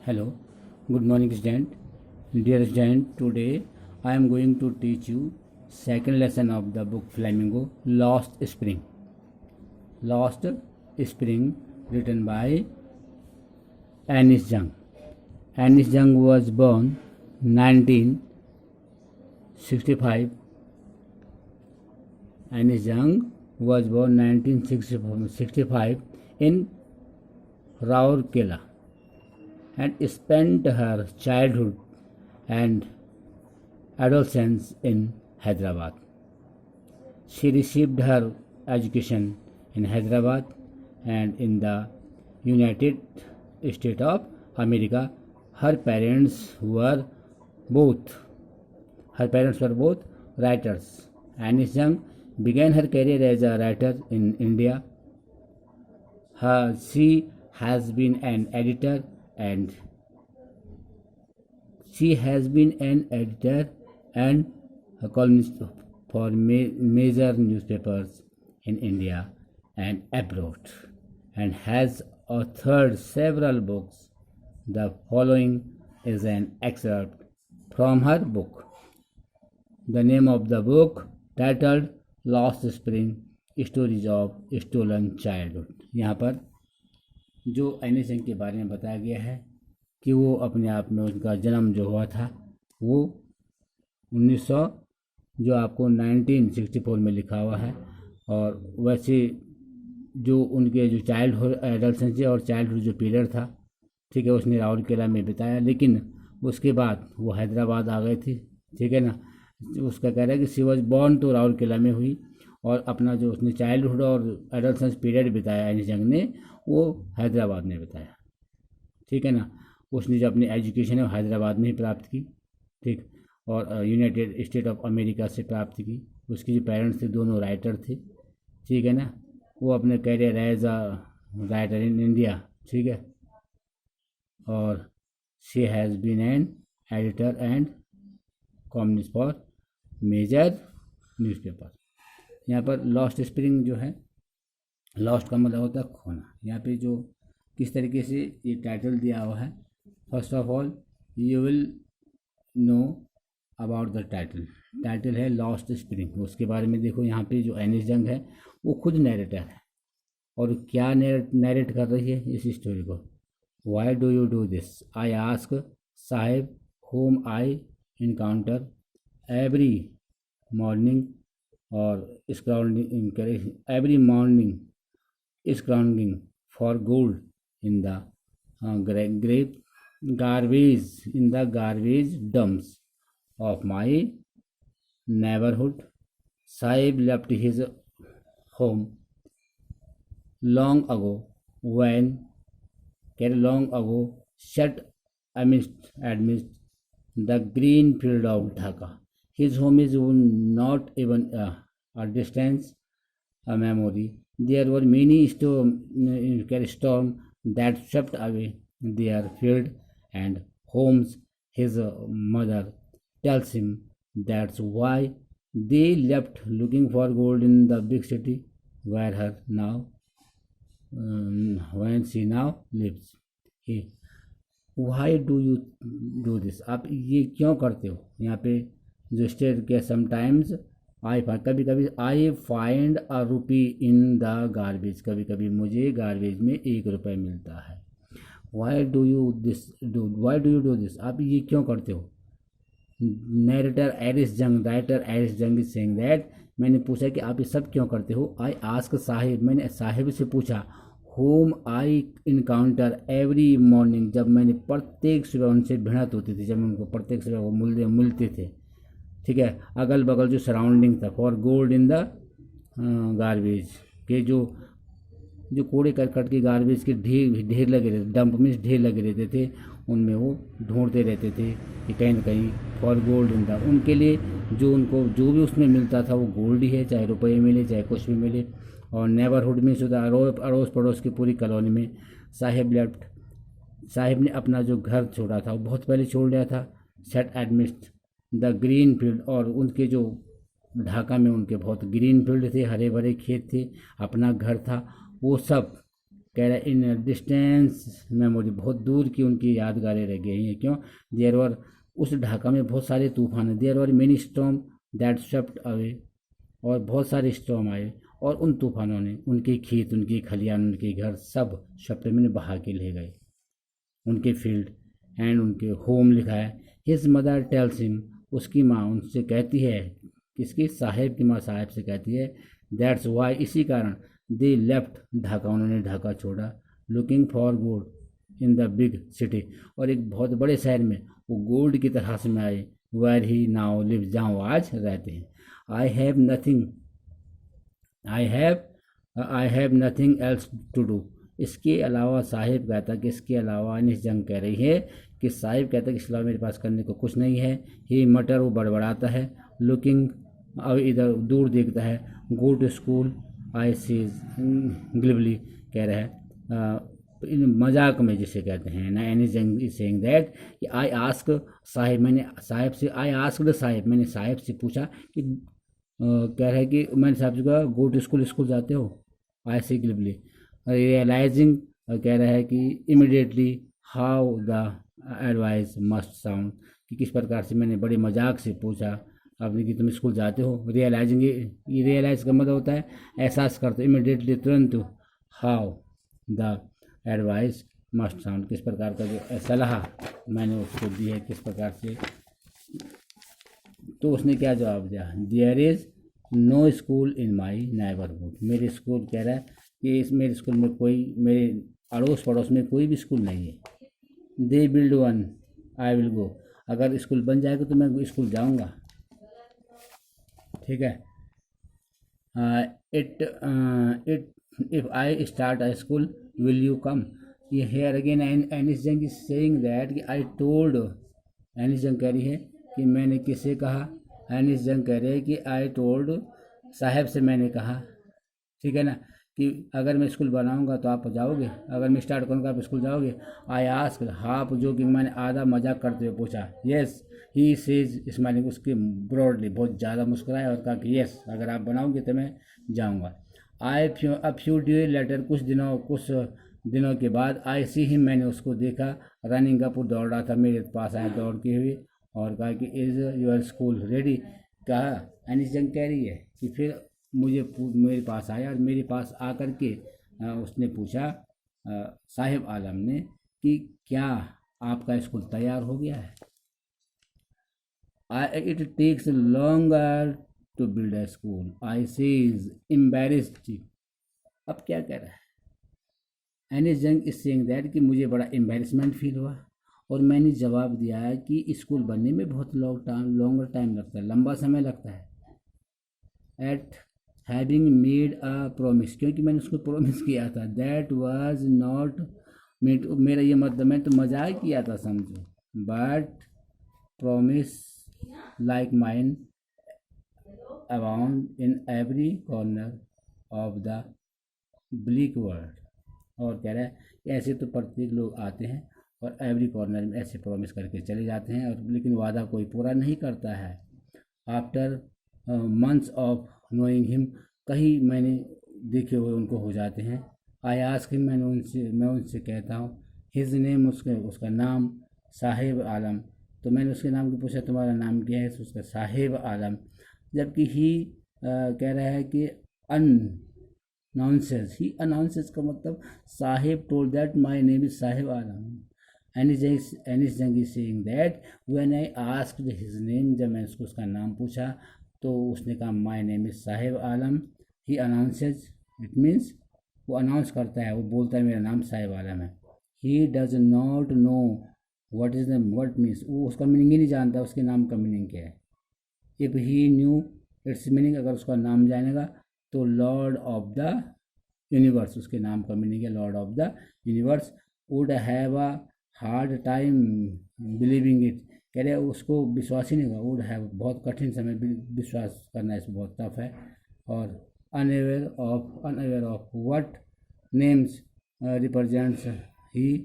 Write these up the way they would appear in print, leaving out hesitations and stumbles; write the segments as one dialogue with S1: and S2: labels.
S1: Hello, good morning student. Dear student, today I am going to teach you second lesson of the book Flamingo, Lost Spring. Lost Spring, written by Anish Jung. Anish Jung was born 1965. Anish Jung was born 1965 in Rourkela and spent her childhood and adolescence in Hyderabad. She received her education in Hyderabad and in the United States of America. Her parents were both writers. Anish Jung began her career as a writer in India. She has been an editor and a columnist for major newspapers in India and abroad, and has authored several books. The following is an excerpt from her book. The name of the book, titled Lost Spring, Stories of Stolen Childhood. यहाँ पर जो एनिश जंग के बारे में बताया गया है कि वो अपने आप में उनका जन्म जो हुआ था वो 1900 जो आपको 1964 में लिखा हुआ है, और वैसे जो उनके जो चाइल्डहुड एडल्ट और चाइल्डहुड जो पीरियड था, ठीक है, उसने राउरकेला में बिताया, लेकिन उसके बाद वो हैदराबाद आ गए थे, ठीक है ना। उसका कह रहा है कि शी वॉज बॉर्न तो राउरकेला में हुई, और अपना जो उसने चाइल्डहुड और एडल्ट पीरियड बिताया एनिश जंग ने, वो हैदराबाद में बिताया, ठीक है ना। उसने जो अपनी एजुकेशन है वो हैदराबाद में ही प्राप्त की, ठीक, और यूनाइटेड स्टेट ऑफ अमेरिका से प्राप्त की। उसके जो पेरेंट्स थे दोनों राइटर थे, ठीक है ना। वो अपने career as a writer in India, ठीक है, और she has been an editor and columnist for major newspaper. यहाँ पर लॉस्ट स्प्रिंग जो है, लॉस्ट का मतलब होता है खोना। यहाँ पे जो किस तरीके से ये टाइटल दिया हुआ है, first of all you will know about the title है लॉस्ट स्प्रिंग। उसके बारे में देखो, यहाँ पे जो एनिश जंग है वो खुद नैरेटर है, और क्या नैरेट कर रही है इस स्टोरी को। Why do you do this, I ask Sahib whom I encounter every morning और every morning scrounging for gold in the garbage dumps of my neighborhood. Sahib left his home long ago shut amidst the green field of Dhaka. His home is not even a distance, a memory. There were many storms that swept away their field and homes. His mother tells him that's why they left looking for gold in the big city where she now lives. Why do you do this? आप ये क्यों करते हो? यहाँ पे जो state के sometimes कभी कभी आई फाइंड अ रूपी इन द गार्बेज, कभी कभी मुझे गार्बेज में 1 रुपये मिलता है। Y do you do this, आप ये क्यों करते हो। नैरेटर एनिश जंग, राइटर एनिश जंग इज सेइंग दैट, मैंने पूछा कि आप ये सब क्यों करते हो। आई आस्क साहिब, मैंने साहिब से पूछा, home I encounter every morning, जब मैंने प्रत्येक सुबह उनसे भिड़ंत होती थी, जब उनको प्रत्येक सुबह वो मिलते थे, ठीक है, अगल बगल जो सराउंडिंग था, for gold in the garbage के जो कूड़े करकट की गार्बेज के ढेर लगे रहते, डंप में ढेर लगे रहते थे, उनमें वो ढूंढते रहते थे कि कहीं ना कहीं फॉर गोल्ड इन द, उनके लिए जो उनको जो भी उसमें मिलता था वो गोल्ड ही है, चाहे रुपये मिले चाहे कुछ भी मिले। और नेबरहुड में शुदा अड़ोस पड़ोस की पूरी कॉलोनी में साहिब ने अपना जो घर छोड़ा था वो बहुत पहले छोड़ लिया था। सेट एडमिस्ट द ग्रीन फील्ड, और उनके जो ढाका में उनके बहुत ग्रीन फील्ड थे, हरे भरे खेत थे, अपना घर था, वो सब कह रहा है इन डिस्टेंस मेमोरी, बहुत दूर की उनकी यादगारें रह गई हैं। क्यों? देयर वर, उस ढाका में बहुत सारे तूफान हैं। There were many storm that swept away, और बहुत सारे स्टॉर्म आए और उन तूफानों ने उनके खेत, उनकी खलियान, उनके घर सब स्वेप्ट में बहा के ले गए, उनके फील्ड एंड उनके होम लिखा है। हिज मदर टेल्स हिम, उसकी माँ उनसे कहती है, किसकी? साहेब की माँ साहेब से कहती है, दैट्स वाई, इसी कारण, दे लेफ्ट ढाका, उन्होंने ढाका छोड़ा, looking for gold in the big city, और एक बहुत बड़े शहर में वो गोल्ड की तलाश में आए, वेयर ही नाउ लिव, जहाँ वो आज रहते हैं। I have nothing, I have I have nothing else to do, इसके अलावा साहिब कहता कि इसके अलावा, अनिस जंग कह रही है कि साहिब कहता कि इसके अलावा मेरे पास करने को कुछ नहीं है। ही मटर, वो बड़बड़ाता है, लुकिंग, अब इधर दूर देखता है, go to school I says glibly, कह रहा है इन मजाक में जिसे कहते हैं ना। एनिस जंग इज सेइंग दैट कि आई आस्क साहिब, मैंने साहिब से, आई आस्क्ड साहिब, मैंने साहिब से पूछा कि कह रहा है कि मैंने साहब से कहा गो टू स्कूल, स्कूल जाते हो? आई सी ग्लिबली, रियलाइजिंग, कह रहा है कि immediately how the advice must sound, कि किस प्रकार से, मैंने बड़े मजाक से पूछा आपने कि तुम स्कूल जाते हो। रियलाइजिंग, ये रियलाइज का मतलब होता है एहसास करते, इमिडिएटली, तुरंत, how the advice must sound, किस प्रकार का जो सलाह मैंने उसको दी है, किस प्रकार से। तो उसने क्या जवाब दिया? There is no school in my neighbourhood, मेरे स्कूल, कह रहा है कि इस मेरे स्कूल में कोई, मेरे अड़ोस पड़ोस में कोई भी स्कूल नहीं है। They build one I will go, अगर स्कूल बन जाएगा तो मैं स्कूल जाऊंगा। ठीक है। It if I start a school will you come, ये here again एनिस Jung is saying that कि आई टोल्ड, एनिस जंग कह रही है कि मैंने किससे कहा? एनिस जंग कह रहे हैं कि आई टोल्ड, साहब से मैंने कहा, ठीक है ना, कि अगर मैं स्कूल बनाऊंगा तो आप जाओगे, अगर मैं स्टार्ट करूंगा आप स्कूल जाओगे। आई आस्क हाफ, जो कि मैंने आधा मजाक करते हुए पूछा। येस ही सेज स्माइलिंग, उसके ब्रॉडली, बहुत ज़्यादा मुस्कुराया और कहा कि येस, अगर आप बनाओगे तो मैं जाऊंगा। अ फ्यू डे लेटर, कुछ दिनों के बाद, आई सी हिम, मैंने उसको देखा, रनिंग अप, दौड़ रहा था मेरे पास, आया दौड़ के हुए और कहा कि इज़ योर स्कूल रेडी, कहा। एनिस जंग कह रही है कि फिर मेरे पास आया और मेरे पास आकर के उसने पूछा, साहिब आलम ने, कि क्या आपका स्कूल तैयार हो गया है? It takes longer to build a school, I sees embarrassed, अब क्या कह रहा है? एनिस जंग इज सेइंग दैट कि मुझे बड़ा एम्बेरसमेंट फील हुआ और मैंने जवाब दिया है कि स्कूल बनने में बहुत लॉन्गर टाइम लगता है, लंबा समय लगता है। Eight having made a promise, क्योंकि मैंने उसको प्रोमिस किया था, दैट वाज नॉट मीट, मेरा ये मतलब, मैं तो मजाक किया था समझो, but promise like mine abound in every corner of the bleak world, और कह रहा है कि ऐसे तो प्रत्येक लोग आते हैं और एवरी कॉर्नर में ऐसे प्रॉमिस करके चले जाते हैं, और लेकिन वादा कोई पूरा नहीं करता है। After months of knowing him, कहीं मैंने देखे हुए उनको हो जाते हैं। आई आस्क हिम, मैं उनसे कहता हूँ, हिज नेम, उसका नाम, साहिब आलम, तो मैंने उसके नाम को पूछा तुम्हारा नाम क्या है? तो उसका साहिब आलम, जबकि ही कह रहा है कि अनाउंसेस, ही अनाउंसेस का मतलब, Sahib told that my name is Sahib Alam. Anees Jung is saying that when I asked his name, जब मैं उसका नाम पूछा तो उसने कहा my name is Sahib Alam. He announces, it means वो अनाउंस करता है, वो बोलता है मेरा नाम साहिब आलम है। He does not know what is the what means, वो उसका मीनिंग ही नहीं जानता, उसके नाम का मीनिंग क्या है। If he new it's meaning, अगर उसका नाम जानेगा तो लॉर्ड ऑफ द यूनिवर्स, उसके नाम का मीनिंग है Lord of the universe, would have a hard time believing it, कह रहे उसको विश्वास ही नहीं होगा, वुड हैव, बहुत कठिन समय, विश्वास करना इसमें बहुत टफ है। और unaware of what names represents he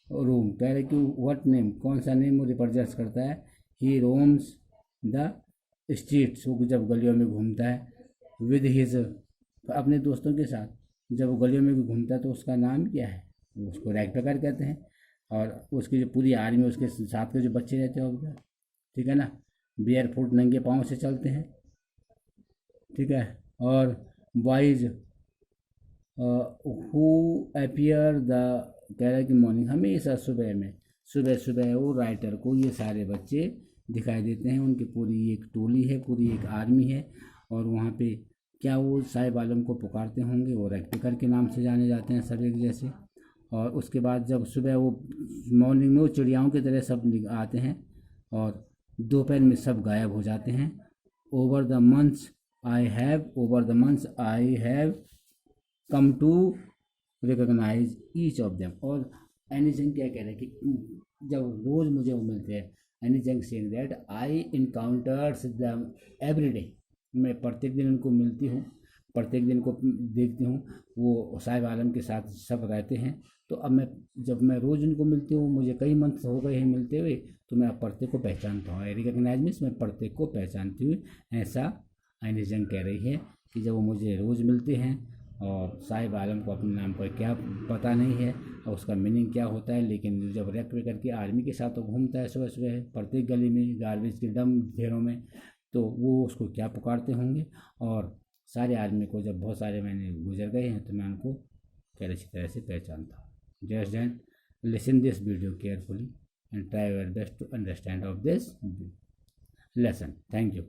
S1: roam, कह रहे कि व्हाट नेम, कौन सा नेम वो रिप्रेजेंट्स करता है। ही रोम्स द स्ट्रीट्स, वो जब गलियों में घूमता है, विद हिज, अपने दोस्तों के साथ, जब वो गलियों में भी घूमता है तो उसका नाम क्या है, उसको रैग पैकर कहते हैं। और उसकी जो पूरी आर्मी, उसके साथ के जो बच्चे रहते हैं वो, ठीक है ना, बेयर फुट, नंगे पाँव से चलते हैं, ठीक है। और बॉयज हु अपियर द, कह रहा है कि मॉर्निंग, हमेशा सुबह में, सुबह सुबह वो राइटर को ये सारे बच्चे दिखाई देते हैं, उनकी पूरी एक टोली है, पूरी एक आर्मी है। और वहाँ पे क्या वो साहिब आलम को पुकारते होंगे, वो रेक्टिकर के नाम से जाने जाते हैं सब एक जैसे। और उसके बाद जब सुबह वो मॉर्निंग में वो चिड़ियाओं की तरह सब आते हैं और दोपहर में सब गायब हो जाते हैं। Over the months I have come to recognise each of them. और एनी जंग क्या कह रहे हैं कि जब रोज़ मुझे वो मिलते हैं, एनी जंग saying that I encounters them every day, मैं प्रत्येक दिन उनको मिलती हूँ, प्रत्येक दिन को देखती हूँ, वो साहिब आलम के साथ सब रहते हैं। तो अब मैं, जब मैं रोज़ उनको मिलती हूँ, मुझे कई मंथ हो गए हैं मिलते हुए, तो मैं अब प्रत्येक को पहचानता हूँ। आई रिकॉग्नाइज मीन्स मैं प्रत्येक को पहचानती हूँ, ऐसा एनी जंग कह रही है कि जब वो मुझे रोज़ मिलते हैं और साहिब आलम को अपने नाम पर क्या पता नहीं है और उसका मीनिंग क्या होता है, लेकिन जब रैप करके आर्मी के साथ वो घूमता है सुबह सुबह प्रत्येक गली में, गार्बेज के डम ढेरों में, तो वो उसको क्या पुकारते होंगे। और सारे आदमी को जब बहुत सारे महीने गुजर गए हैं तो मैं उनको क्या अच्छी तरह से पहचानता हूँ। Just then listen this video carefully and try your best to understand of this lesson. Thank you.